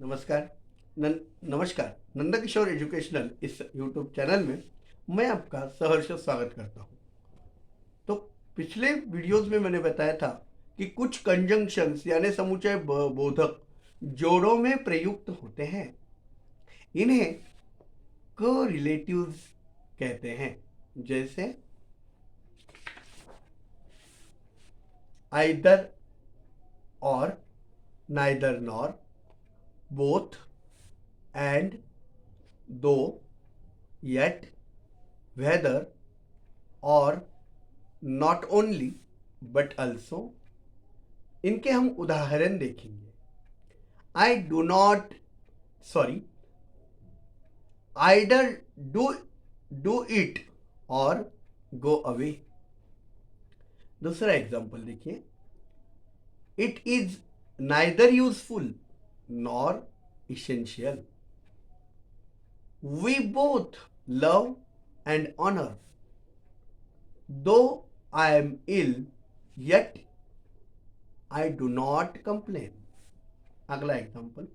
नमस्कार। नमस्कार, नंदकिशोर एजुकेशनल इस यूट्यूब चैनल में मैं आपका सहर्ष स्वागत करता हूँ। तो पिछले वीडियोस में मैंने बताया था कि कुछ कंजंक्शंस यानी समुच्चय बोधक जोड़ों में प्रयुक्त होते हैं। इन्हें कोरिलेटिव्स कहते हैं। जैसे either or, neither nor, both and, दो, yet, whether, और, not only but also। इनके हम उदाहरण देखेंगे। I do not, sorry, आइडर do it और गो अवे। दूसरा एग्जाम्पल देखिए। It is neither useful nor essential. We both love and honor. Though I am ill, yet I do not complain. अगला example.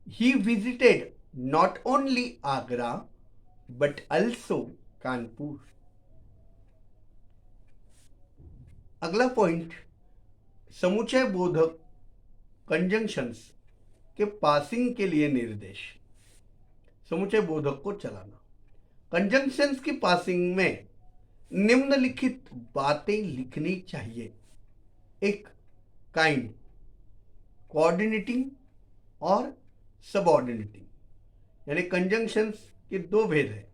He visited not only Agra but also Kanpur. अगला point, समुच्चय बोधक conjunctions के passing के लिए निर्देश। समुच्चय बोधक को चलाना। कंजंक्शंस की पासिंग में निम्नलिखित बातें लिखनी चाहिए। एक, काइंड, कोऑर्डिनेटिंग और सबऑर्डिनेटिंग। यानी कंजंक्शंस के दो भेद है,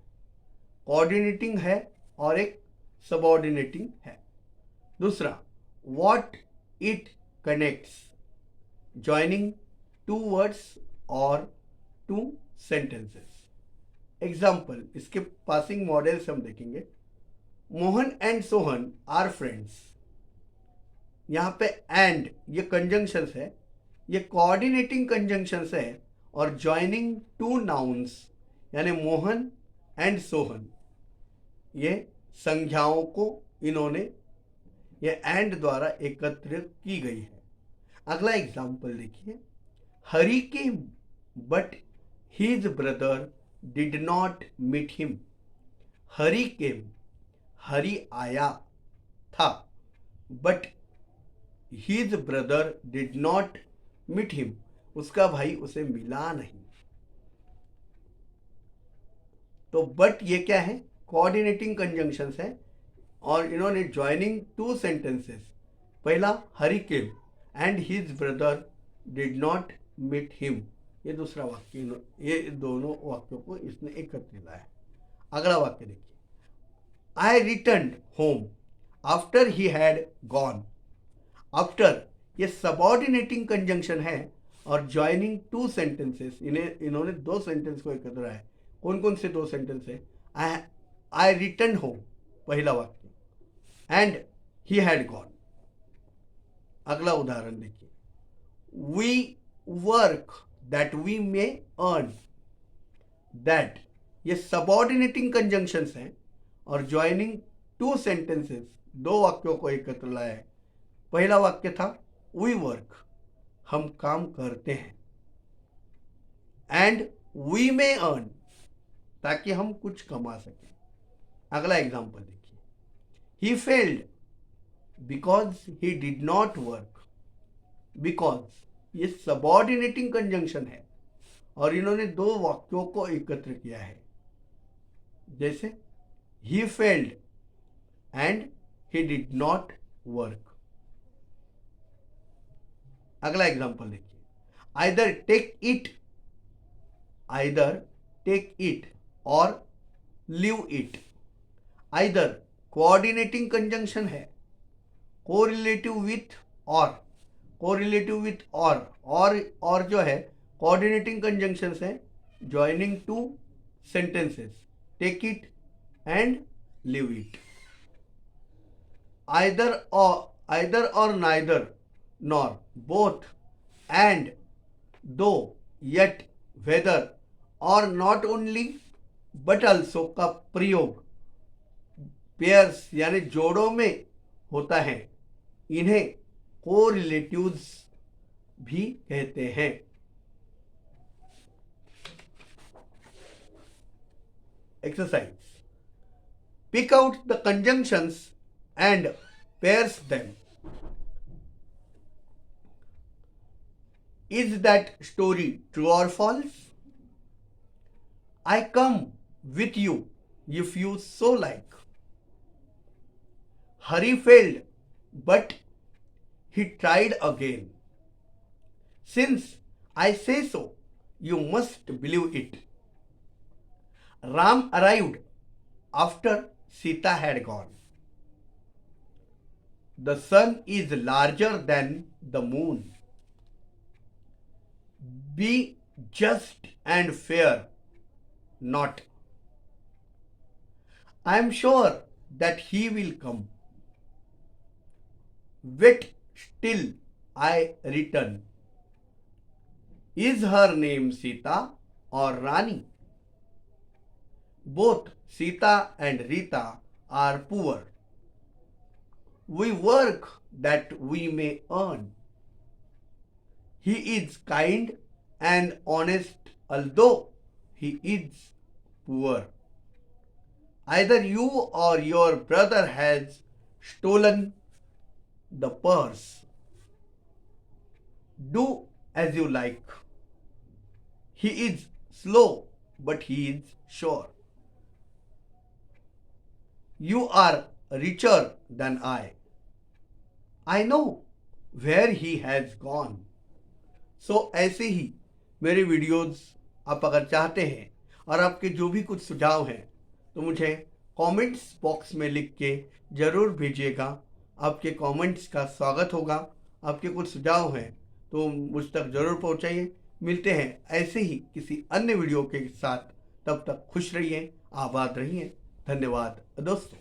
कोऑर्डिनेटिंग है और एक सबऑर्डिनेटिंग है। दूसरा, what it connects, joining two words और टू सेंटेंसेस। एग्जाम्पल, इसके पासिंग मॉडल्स हम देखेंगे। Mohan and Sohan are friends. यहां पे एंड ये कंजंक्शंस है, ये कोऑर्डिनेटिंग कंजंक्शंस है और ज्वाइनिंग टू नाउन्स यानी मोहन एंड सोहन, ये संज्ञाओं को इन्होंने ये एंड द्वारा एकत्र की गई है। अगला एग्जाम्पल देखिए। Hari came but his brother did not meet him. Hari came, Hari आया था, but his brother did not meet him, उसका भाई उसे मिला नहीं। तो बट ये क्या है, कोऑर्डिनेटिंग कंजंक्शंस है और इन्होंने ज्वाइनिंग टू सेंटेंसेस। पहला, Hari came and his brother did not meet him, ये दूसरा वाक्य, ये दोनों वाक्यों को इसने एकत्र लाया। अगला वाक्य देखिए। I return home after he had gone. After ये सबऑर्डिनेटिंग कंजंक्शन है और ज्वाइनिंग टू सेंटेंसेस, इन्होंने दो सेंटेंस को एकत्र लाया। कौन कौन से दो सेंटेंस है? आई रिटर्न होम पहला वाक्य एंड ही हैड गॉन। अगला उदाहरण देखिए। We work that we may earn, that ये सबऑर्डिनेटिंग कंजंक्शंस हैं और ज्वाइनिंग टू सेंटेंसेस, दो वाक्यों को एकत्र लाया है। पहला वाक्य था वी वर्क, हम काम करते हैं, एंड वी मे अर्न, ताकि हम कुछ कमा सकें। अगला एग्जांपल देखिए। He failed because he did not work. Because ये सबऑर्डिनेटिंग कंजंक्शन है और इन्होंने दो वाक्यों को एकत्र किया है। जैसे he failed and he did not work. अगला एग्जांपल देखिए। Either take it or leave it. Either coordinating conjunction है, correlative with or, correlative with or जो है कोऑर्डिनेटिंग कंजंक्शंस है, joining two sentences, take it and leave it. Either or, neither nor, both and, though, yet, whether or not only but also का प्रयोग pairs यानी जोड़ों में होता है। इन्हें कोरिलेटिव्स भी कहते हैं। exercise. Pick out the conjunctions and pairs them. Is that story true or false? I come with you if you so like. Hari failed, but he tried again. Since I say so, you must believe it. Ram arrived after Sita had gone. The sun is larger than the moon. Be just and fair, not. I am sure that he will come. Wait till I return. Is her name Sita or Rani? Both Sita and Rita are poor. We work that we may earn. He is kind and honest, although he is poor. Either you or your brother has stolen the purse. Do as you like. He is slow, but he is sure. You are richer than I. I know where he has gone. So ऐसे ही मेरे videos आप अगर चाहते हैं और आपके जो भी कुछ सुझाव हैं तो मुझे कमेंट्स बॉक्स में लिख के ज़रूर भेजिएगा. आपके कमेंट्स का स्वागत होगा. आपके कुछ सुझाव हैं तो मुझ तक ज़रूर पहुंचाइए. मिलते हैं ऐसे ही किसी अन्य वीडियो के साथ. तब तक खुश रहिए, आबाद रहिए. धन्यवाद दोस्तों.